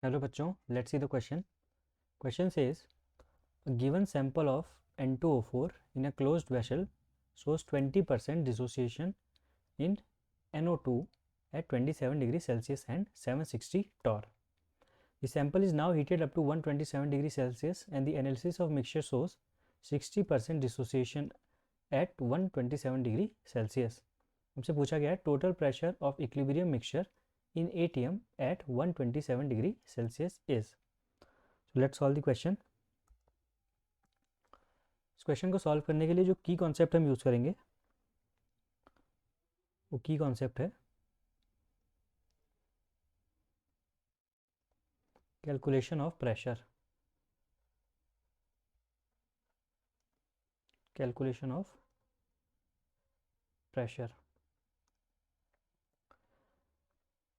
Hello बच्चों, let's see the question. Question says a given sample of N2O4 in a closed vessel shows 20% dissociation in NO2 at 27 degrees Celsius and 760 torr. The sample is now heated up to 127 degrees Celsius and the analysis of mixture shows 60% dissociation at 127 degree Celsius. हमसे पूछा गया है total pressure of equilibrium mixture in ATM at 127 degree Celsius is. So let's solve the question. इस question को solve करने के लिए जो की कॉन्सेप्ट हम यूज़ करेंगे वो की कॉन्सेप्ट है calculation of pressure. Calculation of pressure.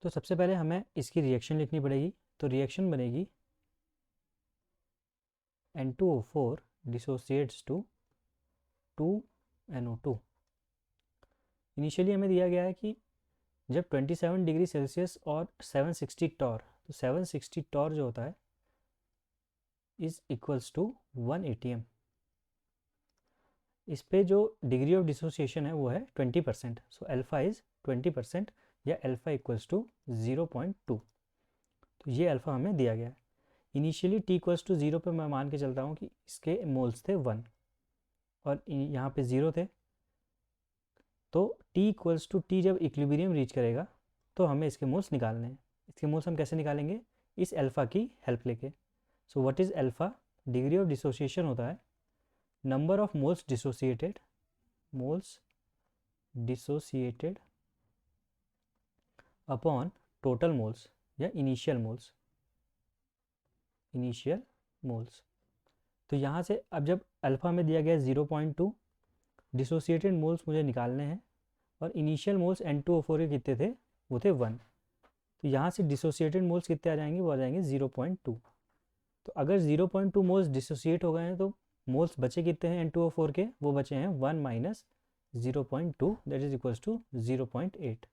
तो सबसे पहले हमें इसकी रिएक्शन लिखनी पड़ेगी. तो रिएक्शन बनेगी N2O4 dissociates to 2NO2. Initially हमें दिया गया है कि जब 27 डिग्री सेल्सियस और 760 टॉर, तो 760 टॉर जो होता है इज इक्वल्स टू 1 ATM. इस पे जो डिग्री ऑफ डिसोसिएशन है वो है 20%. सो अल्फा इज 20% या अल्फा इक्वल्स टू 0.2. तो ये अल्फा हमें दिया गया है. इनिशियली t इक्वल्स टू 0 पे मैं मान के चलता हूँ कि इसके मोल्स थे 1 और यहाँ पे 0 थे. तो t इक्वल्स टू t जब इक्विलिब्रियम रीच करेगा तो हमें इसके मोल्स निकालने हैं. इसके मोल्स हम कैसे निकालेंगे? इस अल्फा की हेल्प लेके. So what is alpha? Degree of dissociation होता है number of moles dissociated upon total moles या इनिशियल मोल्स. तो यहाँ से अब जब अल्फा में दिया गया 0.2, डिसोसिएटेड मोल्स मुझे निकालने हैं और इनिशियल मोल्स N2O4 के कितने थे? वो थे 1. तो यहाँ से डिसोसिएटेड मोल्स कितने आ जाएंगे? वो आ जाएंगे 0.2. तो अगर 0.2 मोल्स डिसोसिएट हो गए हैं तो मोल्स बचे कितने हैं N2O4 के? वो बचे हैं 1 minus 0.2 that is equals to 0.8.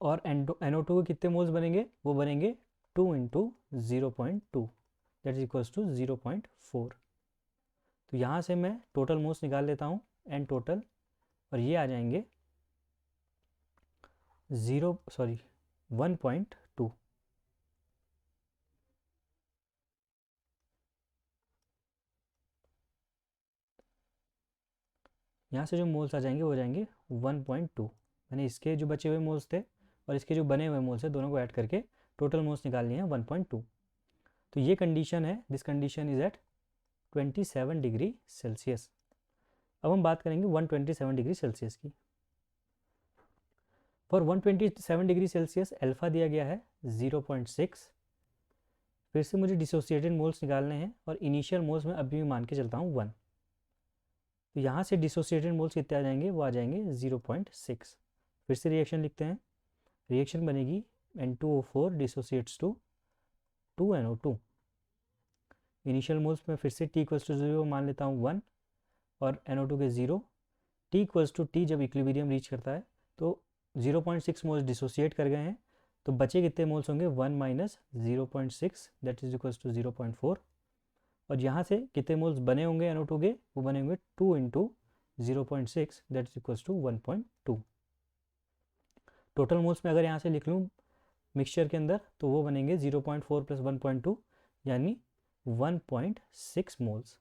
और NO2 के कितने मोल्स बनेंगे? वो बनेंगे 2 into 0.2 that is equals to 0.4. तो यहाँ से मैं टोटल मोल्स निकाल लेता हूँ एन टोटल, और ये आ जाएंगे 1.2. यहाँ से जो मोल्स आ जाएंगे वो हो जाएंगे 1.2. मैंने इसके जो बचे हुए मोल्स थे और इसके जो बने हुए मोल्स है दोनों को ऐड करके टोटल मोल्स निकाल लिए हैं 1.2. तो ये कंडीशन है. This condition is at 27 degree Celsius. अब हम बात करेंगे 127 डिग्री सेल्सियस की. फॉर 127 डिग्री सेल्सियस अल्फा दिया गया है 0.6. फिर से मुझे डिसोसिएटेड मोल्स निकालने हैं और इनिशियल मोल्स में अभी भी मान के चलता हूँ 1. तो यहाँ से डिसोसिएटेड मोल्स कितने आ जाएंगे? वो आ जाएंगे 0.6. फिर से रिएक्शन लिखते हैं. रिएक्शन बनेगी N2O4 dissociates to 2NO2. Initial moles में फिर से t इक्वल्स टू 0 मान लेता हूँ 1 और NO2 के 0. t इक्वल्स टू t जब इक्विलिब्रियम रीच करता है तो 0.6 मोल्स डिसोसिएट कर गए हैं. तो बचे कितने मोल्स होंगे? 1 minus 0.6 that is equals to 0.4. और यहाँ से कितने मोल्स बने होंगे NO2 के? वो बने होंगे 2 into 0.6 that is equals to 1.2. Total moles में अगर यहाँ से लिख लूँ मिक्सचर के अंदर तो वो बनेंगे 0.4 प्लस 1.2 यानी 1.6 मोल्स.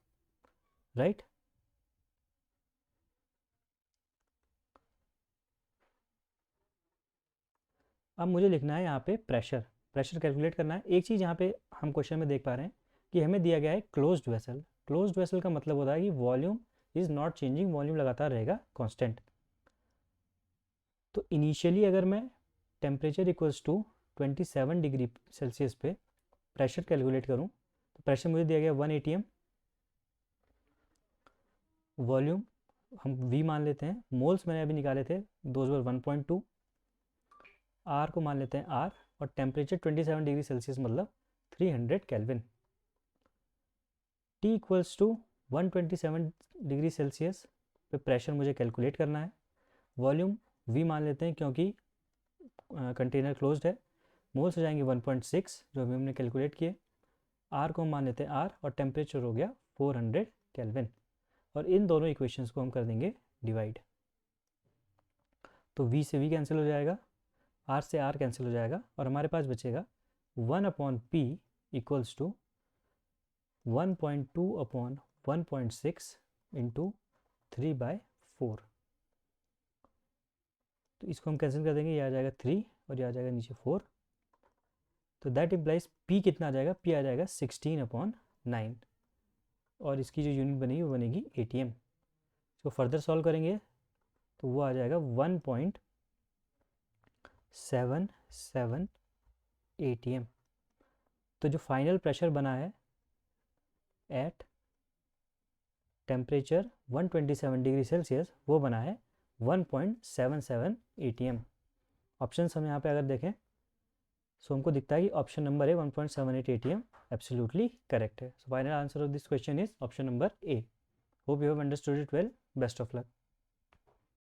राइट. अब मुझे लिखना है यहाँ पे प्रेशर कैलकुलेट करना है. एक चीज़ यहाँ पे हम क्वेश्चन में देख पा रहे हैं कि हमें दिया गया है क्लोज्ड वेसल. क्लोज्ड वेसल का मतलब होता है कि volume is not changing, volume लगातार रहेगा कांस्टेंट. तो इनिशियली अगर मैं temperature equals to 27 degree Celsius पे प्रेशर कैलकुलेट करूँ तो प्रेशर मुझे दिया गया 1 ATM. वॉल्यूम हम V मान लेते हैं. मोल्स मैंने अभी निकाले थे, दोज वर 1.2. R को मान लेते हैं R और टेम्परेचर 27 डिग्री सेल्सियस मतलब 300 kelvin. T equals to 127 degree Celsius पे प्रेशर मुझे कैलकुलेट करना है. वॉल्यूम V मान लेते हैं क्योंकि कंटेनर क्लोज्ड है. मोल्स हो जाएंगे 1.6 जो अभी हमने कैलकुलेट किए, आर को हम मान लेते हैं आर, और टेम्परेचर हो गया 400 केल्विन। और इन दोनों इक्वेशंस को हम कर देंगे डिवाइड। तो वी से वी कैंसिल हो जाएगा, आर से आर कैंसिल हो जाएगा, और हमारे पास बचेगा 1/p इक्वल्स टू 1.2/1.6 इंटू 3/4। तो इसको हम कैंसिल कर देंगे, ये आ जाएगा 3 और ये आ जाएगा नीचे 4। तो दैट इम्प्लाइज p कितना आ जाएगा, p आ जाएगा 16/9, और इसकी जो यूनिट बनेगी वो बनेगी ATM। इसको फर्दर सॉल्व करेंगे तो वो आ जाएगा 1.77 ATM। तो जो फाइनल प्रेशर बना है एट टेम्परेचर 127 डिग्री सेल्सियस वो बना है 1.77 ATM। ऑप्शन हम यहाँ पे अगर देखें सो हमको दिखता है कि ऑप्शन नंबर है 1.78 ATM एब्सोल्युटली करेक्ट है। So final answer of this question is option number A. Hope you have understood it well. Best of luck.